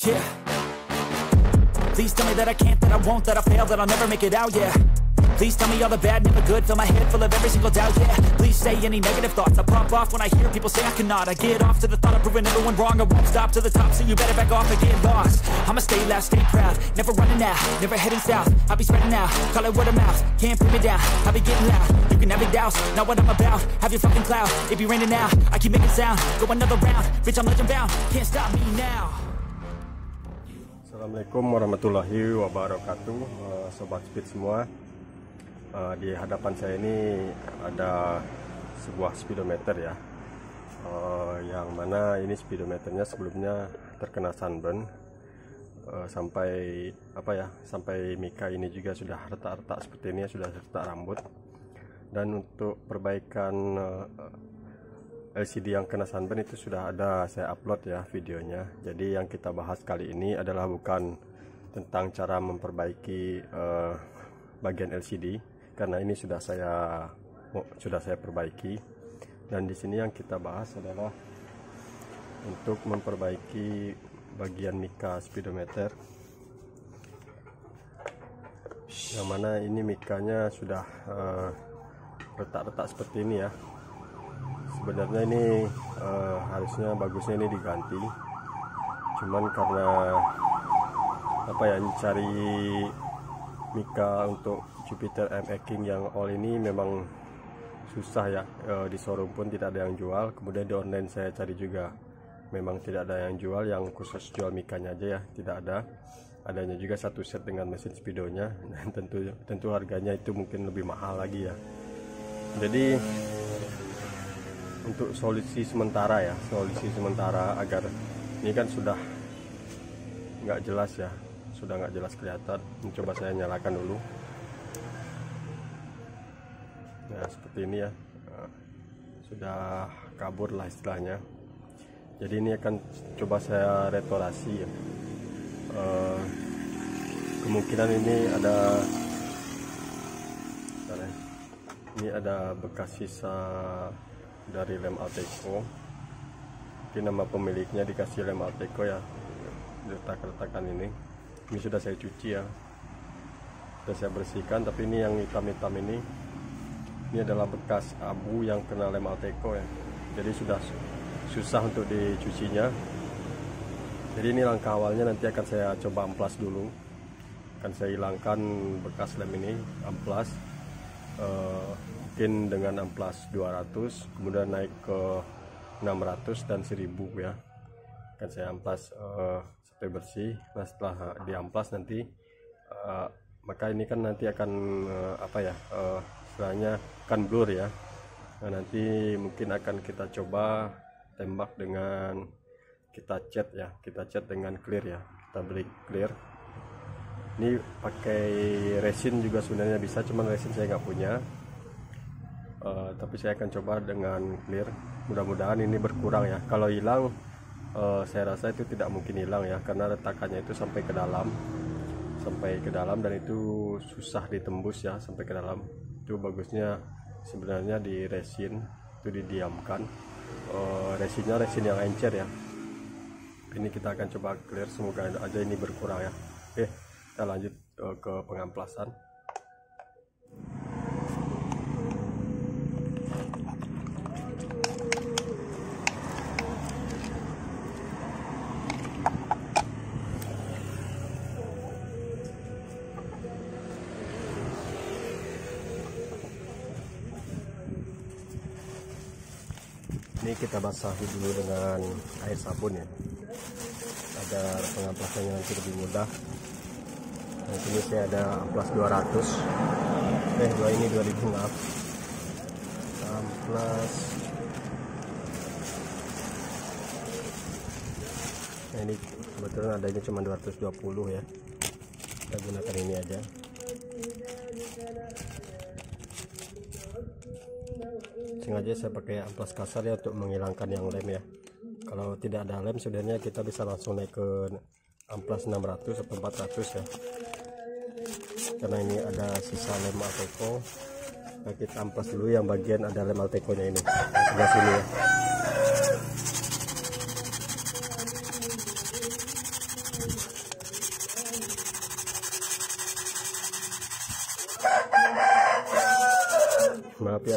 Yeah. Please tell me that I can't, that I won't, that I fail, that I'll never make it out, yeah. Please tell me all the bad, never good, fill my head full of every single doubt, yeah. Please say any negative thoughts, I pop off when I hear people say I cannot. I get off to the thought of proving everyone wrong, I won't stop to the top, so you better back off and get lost. I'ma stay loud, stay proud, never running out, never heading south. I'll be spreading out, call it word of mouth, can't put me down, I'll be getting loud. You can have your doubts, not what I'm about, have your fucking clout, it be raining now, I keep making sound, go another round, bitch I'm legend bound, can't stop me now. Assalamualaikum warahmatullahi wabarakatuh, sobat speed semua. Di hadapan saya ini ada sebuah speedometer ya, yang mana ini speedometernya sebelumnya terkena sunburn, sampai sampai mika ini juga sudah retak-retak seperti ini, sudah retak rambut. Dan untuk perbaikan LCD yang kena sunburn itu sudah ada saya upload ya videonya. Jadi yang kita bahas kali ini adalah bukan tentang cara memperbaiki bagian LCD, karena ini sudah saya perbaiki. Dan di sini yang kita bahas adalah untuk memperbaiki bagian mika speedometer, yang mana ini mikanya sudah retak-retak seperti ini ya. Sebenarnya ini harusnya bagusnya ini diganti, cuman karena cari mika untuk Jupiter MX King yang all ini memang susah ya. Di showroom pun tidak ada yang jual, kemudian di online saya cari juga memang tidak ada yang jual, yang khusus jual mikanya aja ya, tidak ada. Adanya juga satu set dengan mesin speedonya, dan tentu harganya itu mungkin lebih mahal lagi ya. Jadi untuk solusi sementara agar ini kan sudah nggak jelas ya, sudah nggak jelas kelihatan. Coba saya nyalakan dulu. Nah seperti ini ya, sudah kabur lah istilahnya. Jadi ini akan coba saya restorasi ya. Kemungkinan ini ada bekas sisa dari lem Alteco. Mungkin nama pemiliknya dikasih lem Alteco ya, letak-letakan ini sudah saya cuci ya, sudah saya bersihkan. Tapi ini yang hitam-hitam ini adalah bekas abu yang kena lem Alteco ya, jadi sudah susah untuk dicucinya. Jadi ini langkah awalnya, nanti akan saya coba amplas dulu, akan saya hilangkan bekas lem ini, amplas mungkin dengan amplas 200, kemudian naik ke 600 dan 1000 ya. Akan saya amplas sampai bersih. Nah setelah diamplas nanti maka ini kan nanti akan istilahnya akan blur ya. Nah nanti mungkin akan kita coba tembak dengan kita cat ya, kita cat dengan clear ya, kita beli clear. Ini pakai resin juga sebenarnya bisa, cuman resin saya nggak punya. Tapi saya akan coba dengan clear, mudah-mudahan ini berkurang ya. Kalau hilang saya rasa itu tidak mungkin hilang ya, karena retakannya itu sampai ke dalam dan itu susah ditembus ya sampai ke dalam. Itu bagusnya sebenarnya di resin itu didiamkan, resinnya resin yang encer ya. Ini kita akan coba clear, semoga aja ini berkurang ya. Oke, kita lanjut ke pengamplasan. Ini kita basahi dulu dengan air sabun ya, agar pengamplasannya nanti lebih mudah. Nah, ini saya ada amplas 200, ini 2000 maaf. Amplas. Nah ini kebetulan adanya cuma 220 ya, kita gunakan ini aja. Sengaja saya pakai amplas kasar ya untuk menghilangkan yang lem ya. Kalau tidak ada lem sebenarnya kita bisa langsung naik ke amplas 600 atau 400 ya, karena ini ada sisa lem Alteco. Nah, kita amplas dulu yang bagian ada lem Alteco nya ini sebelah sini ya.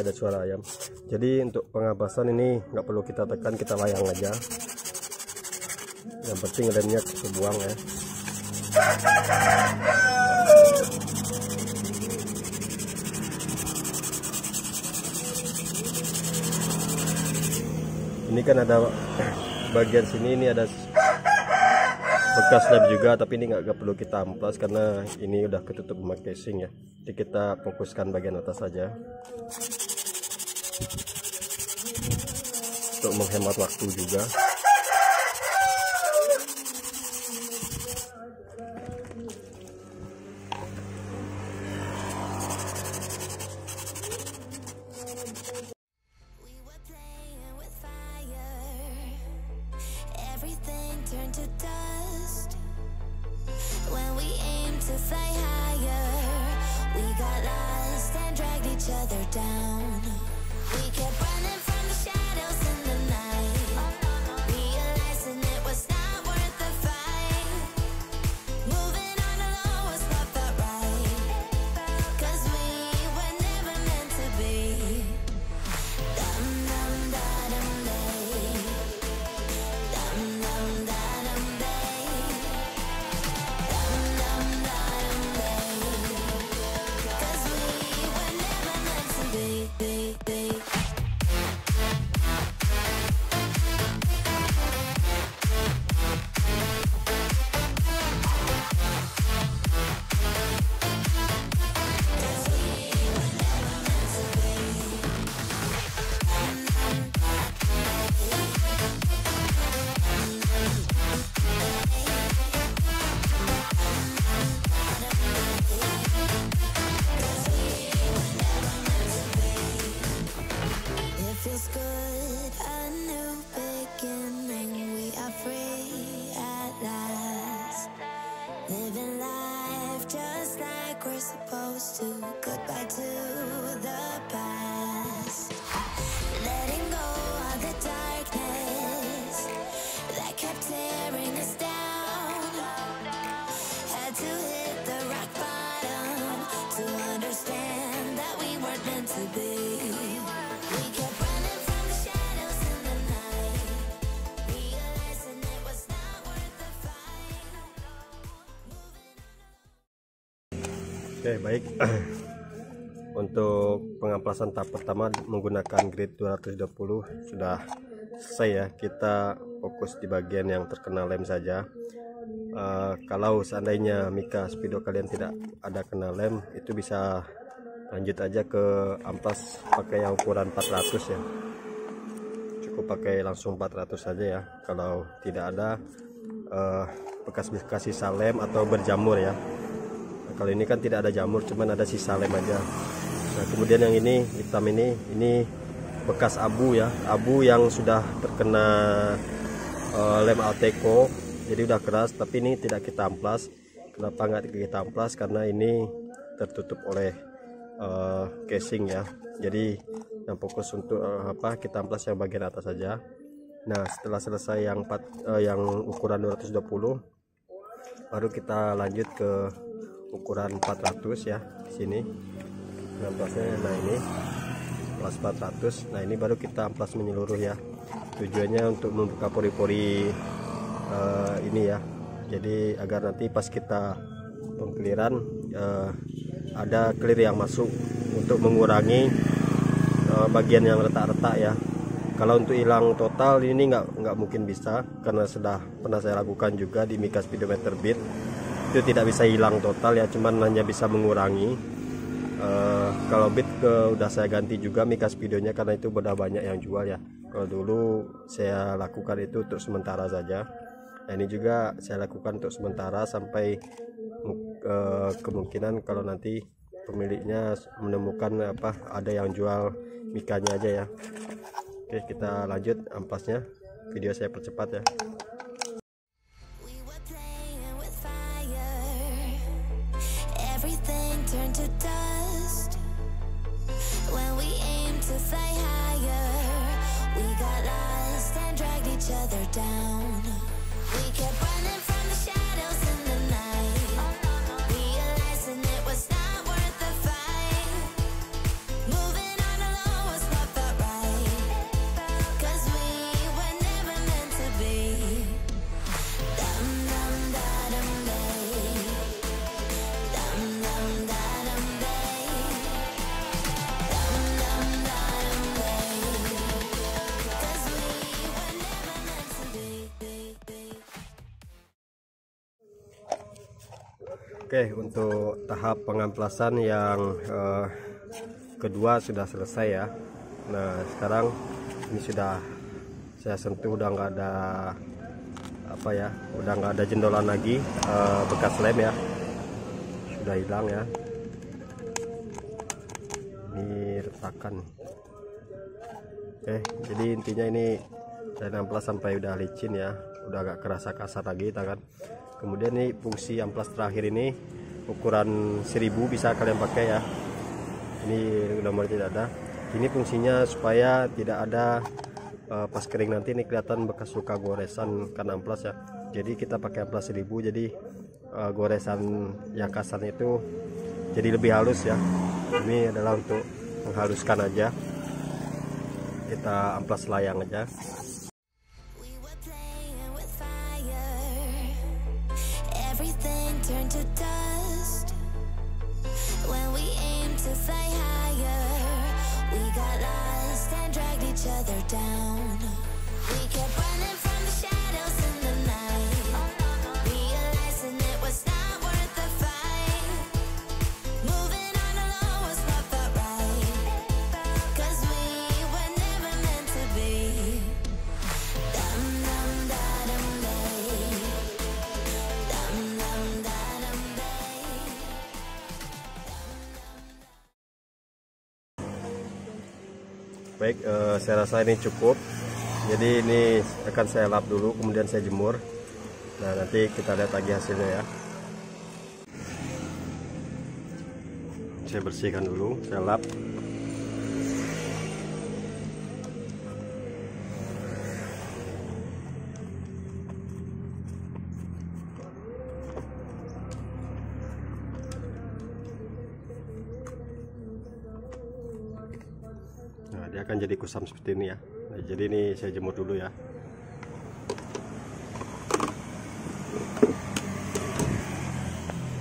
ada suara ayam. Jadi untuk pengampasan ini nggak perlu kita tekan, kita layang aja. Yang penting remnya kebuang ya. Ini kan ada bagian sini, ini ada bekas lem juga, tapi ini nggak perlu kita amplas karena ini udah ketutup sama casing ya. Jadi kita fokuskan bagian atas saja untuk menghemat waktu juga. Everything turned to dust when we aimed to fly higher. We got lost and dragged each other down. We kept running from the shadows in the night, realizing it was not worth the fight. Moving on alone was what felt right, 'cause we were never meant to be. Dum dum da dum day. Dum dum da dum day. Dum dum da dum day. 'Cause we were never meant to be. It feels good, a new beginning. We are free at last, living life just like we're supposed to. Goodbye to the past, letting go of the darkness that kept tearing us down. Had to hit the rock bottom to understand that we weren't meant to be. We kept running from the shadows in the night, realizing it was not worth the fight. Oke, baik. Untuk pengamplasan tahap pertama menggunakan grid 220 sudah selesai ya. Kita fokus di bagian yang terkena lem saja. Kalau seandainya Mika Speedo kalian tidak ada kena lem, itu bisa lanjut aja ke amplas pakai yang ukuran 400 ya. Cukup pakai langsung 400 saja ya. Kalau tidak ada bekas-bekas sisa lem atau berjamur ya. Nah, kalau ini kan tidak ada jamur, cuman ada sisa lem aja. Nah, kemudian yang ini hitam ini bekas abu ya, abu yang sudah terkena lem Alteco, jadi udah keras, tapi ini tidak kita amplas. Kenapa nggak kita amplas? Karena ini tertutup oleh casing ya. Jadi yang fokus untuk kita amplas yang bagian atas saja. Nah, setelah selesai yang ukuran 220, baru kita lanjut ke ukuran 400 ya. Sini amplasnya, nah ini amplas 400. Nah, ini baru kita amplas menyeluruh ya. Tujuannya untuk membuka pori-pori ini ya. Jadi agar nanti pas kita pengkliran ada clear yang masuk untuk mengurangi bagian yang retak-retak ya. Kalau untuk hilang total ini nggak mungkin bisa, karena sudah pernah saya lakukan juga di Mika Speedometer Beat. Itu tidak bisa hilang total ya, cuman hanya bisa mengurangi. Kalau Beat udah saya ganti juga Mika Speedonya, karena itu udah banyak yang jual ya. Kalau dulu saya lakukan itu untuk sementara saja. Nah, ini juga saya lakukan untuk sementara sampai kemungkinan kalau nanti pemiliknya menemukan ada yang jual mikanya aja ya. Oke, kita lanjut amplasnya. Video saya percepat ya. We were playing with fire. Everything turned to dust when we aimed to fly higher. We got lost and dragged each other down. We kept running from the shadows in the night, realizing it was not worth the fight. Moving on alone Oke, untuk tahap pengamplasan yang kedua sudah selesai ya. Nah, sekarang ini sudah saya sentuh, udah nggak ada apa ya, udah nggak ada jendolan lagi, bekas lem ya, sudah hilang ya. Ini retakan. Oke, jadi intinya ini saya amplas sampai udah licin ya, udah agak kerasa kasar lagi tangan. Kemudian nih fungsi amplas terakhir ini ukuran 1000 bisa kalian pakai ya. Ini nomor tidak ada. Ini fungsinya supaya tidak ada pas kering nanti ini kelihatan bekas luka goresan karena amplas ya. Jadi kita pakai amplas 1000, jadi goresan yang kasarnya itu jadi lebih halus ya. Ini adalah untuk menghaluskan aja. Kita amplas layang aja. Turn to dust when we aim to fly higher. We got lost and dragged each other down. We kept running from the shadows in the night, realizing it was not worth the fight. Moving on alone was what felt right, 'cause we were never meant to be. Dum dum da dum day. Dum dum da dum day. Baik, saya rasa ini cukup. Jadi ini akan saya lap dulu, kemudian saya jemur. Nah, nanti kita lihat lagi hasilnya ya. Saya bersihkan dulu, saya lap. Nah, dia akan jadi kusam seperti ini ya. Nah, jadi ini saya jemur dulu ya.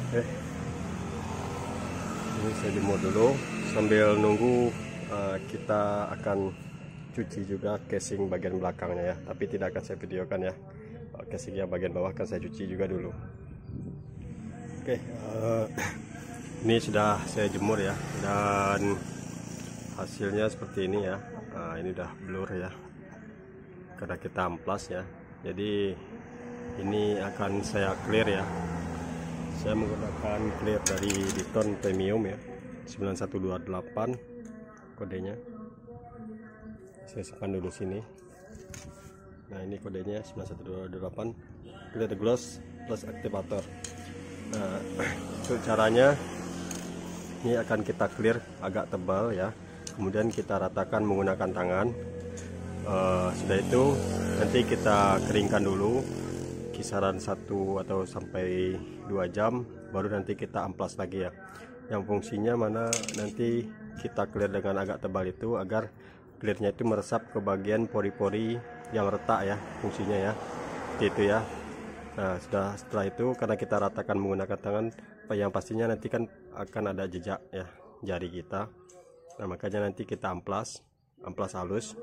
Oke. Ini saya jemur dulu sambil nunggu. Kita akan cuci juga casing bagian belakangnya ya. Tapi tidak akan saya videokan ya. Casingnya bagian bawah akan saya cuci juga dulu. Oke. Ini sudah saya jemur ya, dan hasilnya seperti ini ya. Nah, ini udah blur ya karena kita amplas ya. Jadi ini akan saya clear ya. Saya menggunakan clear dari Diton Premium ya, 9128 kodenya. Saya simpan dulu sini. Nah, ini kodenya 9128 clear the gloss plus aktivator. Nah, untuk caranya ini akan kita clear agak tebal ya. Kemudian kita ratakan menggunakan tangan. Sudah itu nanti kita keringkan dulu kisaran 1 atau sampai 2 jam, baru nanti kita amplas lagi ya. Yang fungsinya mana nanti kita clear dengan agak tebal itu agar clearnya itu meresap ke bagian pori-pori yang retak ya, fungsinya ya, seperti itu ya. Nah, setelah itu karena kita ratakan menggunakan tangan, yang pastinya nanti kan akan ada jejak ya jari kita. Nah, makanya nanti kita amplas halus.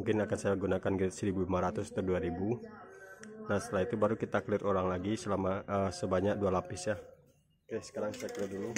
Mungkin akan saya gunakan grade 1500 atau 2000. Nah, setelah itu baru kita clear ulang lagi selama sebanyak 2 lapis ya. Oke, sekarang saya clear dulu.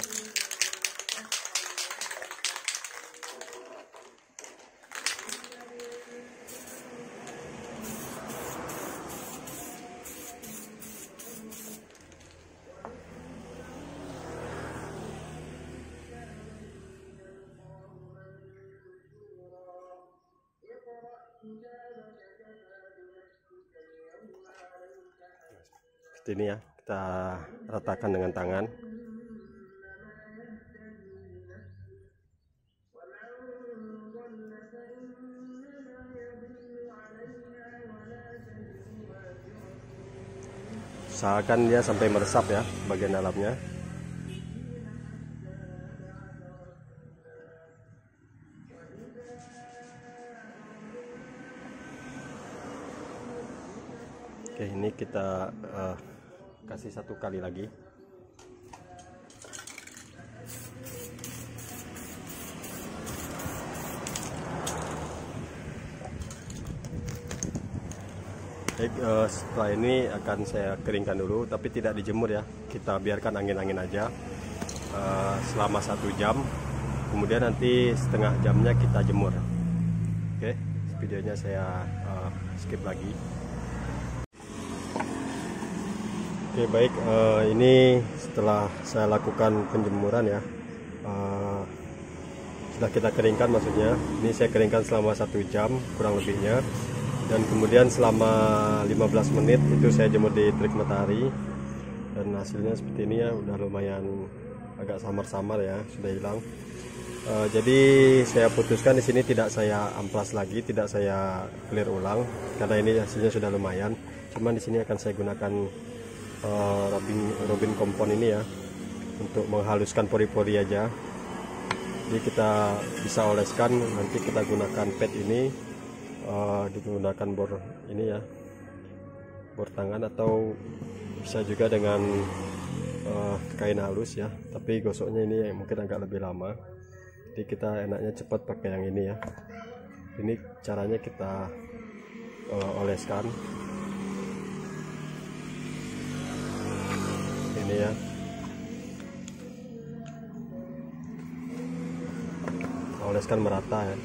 Seperti ini ya, kita ratakan dengan tangan. Usahakan dia sampai meresap ya bagian dalamnya. Oke, ini kita kasih 1 kali lagi. Baik, setelah ini akan saya keringkan dulu, tapi tidak dijemur ya, kita biarkan angin-angin aja selama 1 jam, kemudian nanti setengah jamnya kita jemur. Oke, videonya saya skip lagi. Oke baik, ini setelah saya lakukan penjemuran ya, sudah kita keringkan, maksudnya ini saya keringkan selama 1 jam kurang lebihnya, dan kemudian selama 15 menit itu saya jemur di terik matahari, dan hasilnya seperti ini ya, udah lumayan agak samar-samar ya, sudah hilang. Jadi saya putuskan di sini tidak saya amplas lagi, tidak saya clear ulang, karena ini hasilnya sudah lumayan. Cuman di sini akan saya gunakan Robin Compound ini ya, untuk menghaluskan pori-pori aja. Jadi kita bisa oleskan, nanti kita gunakan pad ini, digunakan bor ini ya, bor tangan, atau bisa juga dengan kain halus ya, tapi gosoknya ini mungkin agak lebih lama. Jadi kita enaknya cepat pakai yang ini ya. Ini caranya kita oleskan ini ya. Oleskan merata ya.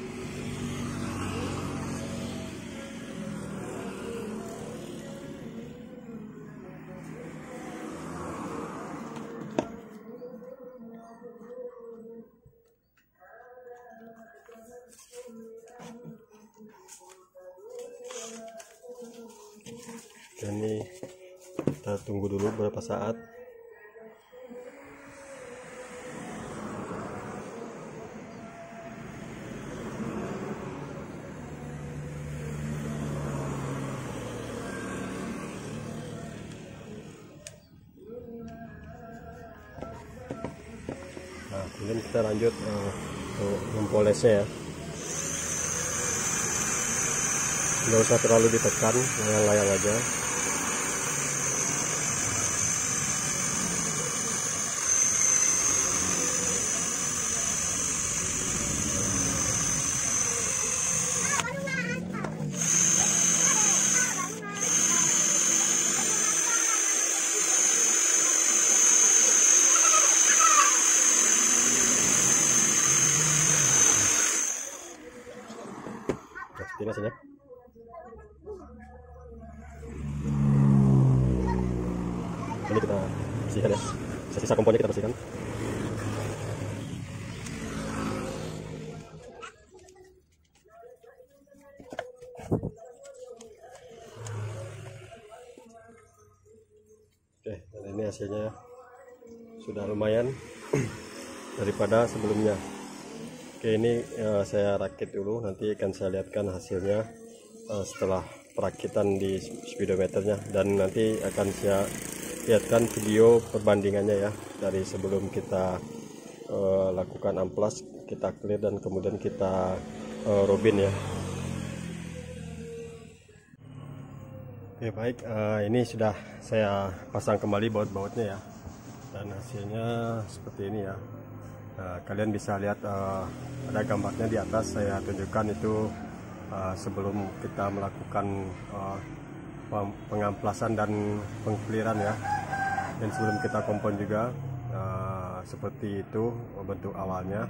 Dan ini kita tunggu dulu beberapa saat. Nah, kemudian kita lanjut untuk mempolesnya ya. Nggak usah terlalu ditekan, layang-layang aja. Seperti ini hasilnya. Ini kita bersihkan ya, sisa komponnya kita bersihkan. Oke, dan ini hasilnya sudah lumayan daripada sebelumnya. Oke, ini saya rakit dulu, nanti akan saya lihatkan hasilnya setelah perakitan di speedometernya, dan nanti akan saya lihatkan video perbandingannya ya, dari sebelum kita lakukan amplas, kita clear, dan kemudian kita robin ya. Oke baik, ini sudah saya pasang kembali baut-bautnya ya, dan hasilnya seperti ini ya. Nah, kalian bisa lihat ada gambarnya di atas, saya tunjukkan itu sebelum kita melakukan pengamplasan dan pengkliran ya, dan sebelum kita kompon juga seperti itu bentuk awalnya,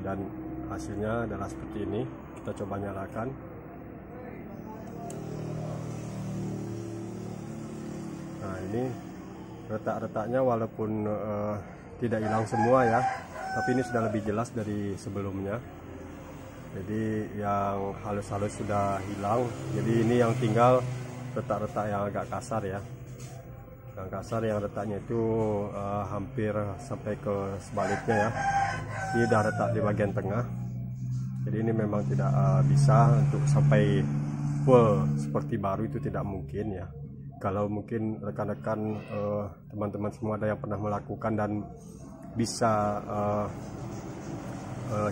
dan hasilnya adalah seperti ini. Kita coba nyalakan. Nah, ini retak-retaknya walaupun tidak hilang semua ya, tapi ini sudah lebih jelas dari sebelumnya. Jadi yang halus-halus sudah hilang, jadi ini yang tinggal retak-retak yang agak kasar ya. Yang kasar, yang retaknya itu hampir sampai ke sebaliknya ya. Ini udah retak di bagian tengah. Jadi ini memang tidak bisa untuk sampai full seperti baru, itu tidak mungkin ya. Kalau mungkin rekan-rekan teman-teman semua ada yang pernah melakukan dan bisa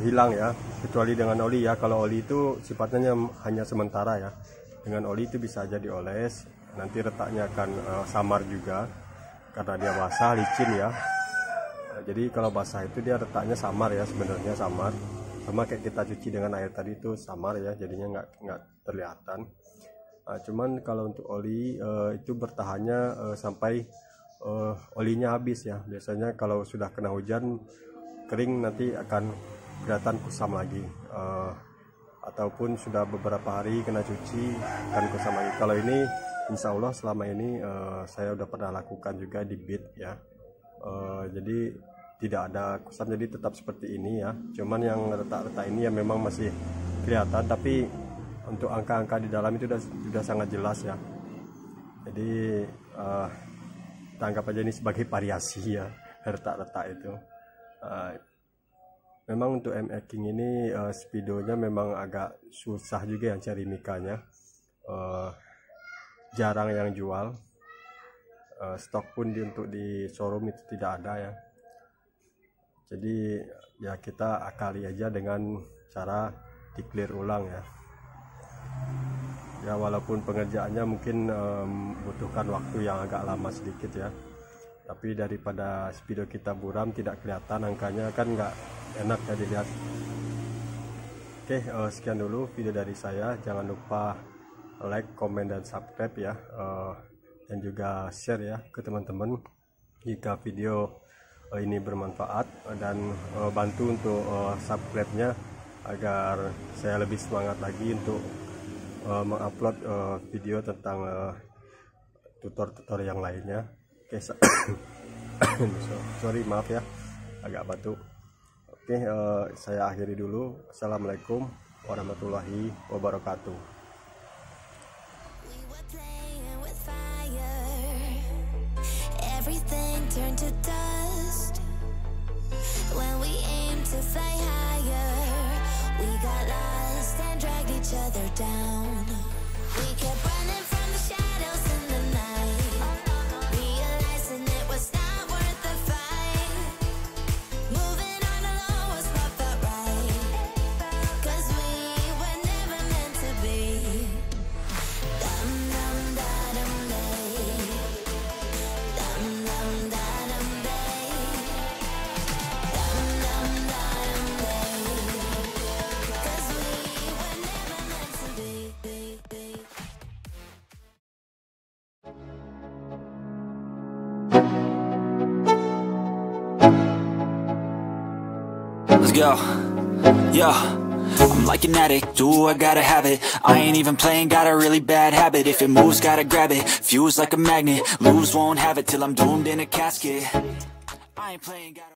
hilang ya, kecuali dengan oli ya. Kalau oli itu sifatnya hanya sementara ya. Dengan oli itu bisa aja dioles, nanti retaknya akan samar juga karena dia basah, licin ya. Jadi kalau basah itu dia retaknya samar ya, sebenarnya samar, sama kayak kita cuci dengan air tadi itu samar ya, jadinya nggak terlihatan. Cuman kalau untuk oli itu bertahannya sampai olinya habis ya. Biasanya kalau sudah kena hujan kering nanti akan kelihatan kusam lagi, ataupun sudah beberapa hari kena cuci akan kusam lagi. Kalau ini insya Allah selama ini saya udah pernah lakukan juga di beat ya, jadi tidak ada kusam, jadi tetap seperti ini ya. Cuman yang retak-retak ini ya memang masih kelihatan, tapi untuk angka-angka di dalam itu sudah sangat jelas ya. Jadi tanggap aja ini sebagai variasi ya, retak-retak itu. Memang untuk MX King ini speedonya memang agak susah juga yang cari mikanya, jarang yang jual, stok pun untuk di showroom itu tidak ada ya. Jadi ya kita akali aja dengan cara di clear ulang ya. Ya walaupun pengerjaannya mungkin membutuhkan waktu yang agak lama sedikit ya, tapi daripada speedo kita buram tidak kelihatan angkanya kan nggak enak ya dilihat. Oke, sekian dulu video dari saya. Jangan lupa like, komen, dan subscribe ya, dan juga share ya ke teman-teman jika video ini bermanfaat, dan bantu untuk subscribe-nya agar saya lebih semangat lagi untuk mengupload video tentang tutor-tutor yang lainnya. Oke, sorry maaf ya agak batuk. Oke, saya akhiri dulu. Assalamualaikum warahmatullahi wabarakatuh. Everything turned to dust when we aimed to fly higher. We got lost and dragged each other down. We kept running from the shadows in the night, realizing it was not worth the fight. Moving on alone was what felt right, 'cause we were never meant to be. Dum dum da dum day, dum dum da dum day, dum dum da dum day, 'cause we were never meant to be. Let's go. Yo, I'm like an addict, do I gotta have it. I ain't even playing, got a really bad habit. If it moves, gotta grab it, fuse like a magnet. Lose, won't have it till I'm doomed in a casket. I ain't playing, gotta